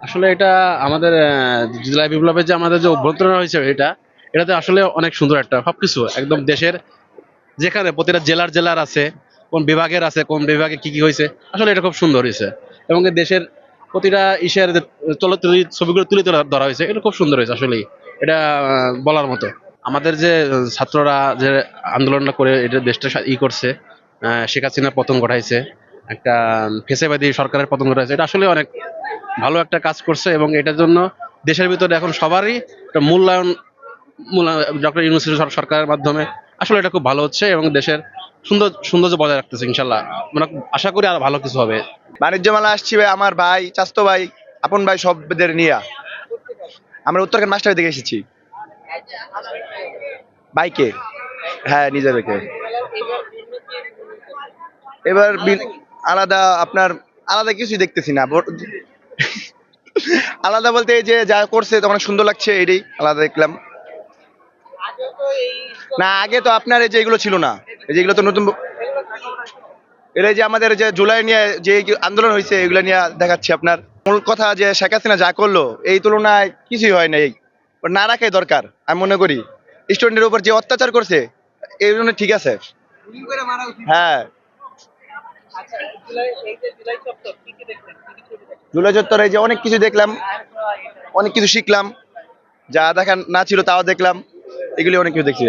আসলে এটা আমাদের জুলাই বিপ্লবের যে আমাদের যে অভ্যন্তরীণ হয়েছে এটাতে আসলে অনেক সুন্দর একটা সবকিছু একদম দেশের যেখানে প্রতিটা জেলার জেলার আছে, কোন বিভাগের আছে, কোন বিভাগে কি কি হয়েছে, আসলে এটা খুব সুন্দর হয়েছে। এবং এই দেশের প্রতিটা ইসের যে ছবিগুলো তুলে ধরা হয়েছে, এটা খুব সুন্দর হয়েছে আসলেই। এটা বলার মতো। আমাদের যে ছাত্ররা যে আন্দোলনটা করে এটা দেশটা করছে, শেখ হাসিনার পতন ঘটাইছে, একটা ফেসিবাদী সরকারের পতন ঘটাইছে, এটা আসলে অনেক ভালো একটা কাজ করছে। এবং এটার জন্য দেশের ভিতরে এখন সবারই একটা ডক্টর ইউনূস সরকারের মাধ্যমে আসলে এটা খুব ভালো হচ্ছে এবং দেশের সৌন্দর্য বজায় রাখতেছে ইনশাল্লাহ। মানে আশা করি আর ভালো কিছু হবে। বাণিজ্য মেলা আসছি ভাই, আমার ভাই, চাস্তো ভাই, আপন ভাই সবদের নিয়ে আমরা উত্তরখান মাস্টার দিকে এসেছি বাইকে। হ্যাঁ, নিজের বাইকে। এবার আলাদা আপনার আলাদা কিছুই দেখতেছি না। আলাদা বলতে এই যে যা করছে তো অনেক সুন্দর লাগছে, এটাই আলাদা দেখলাম। না, আগে তো আপনার এই যে এগুলো ছিল না, এই যে এগুলো তো নতুন। এটা যে আমাদের যে জুলাই নিয়ে যে আন্দোলন হয়েছে এগুলো নিয়ে দেখাচ্ছে আপনার। মূল কথা যে শেখ হাসিনা যা করলো এই তুলনায় কিছুই হয় না। এই না রাখাই দরকার আমি মনে করি। স্টুডেন্টের উপর যে অত্যাচার করছে এই জন্য ঠিক আছে। হ্যাঁ, জুলাই চত্বরে যে অনেক কিছু দেখলাম, অনেক কিছু শিখলাম, যা দেখা না ছিল তাও দেখলাম, এগুলি অনেক কিছু দেখছি।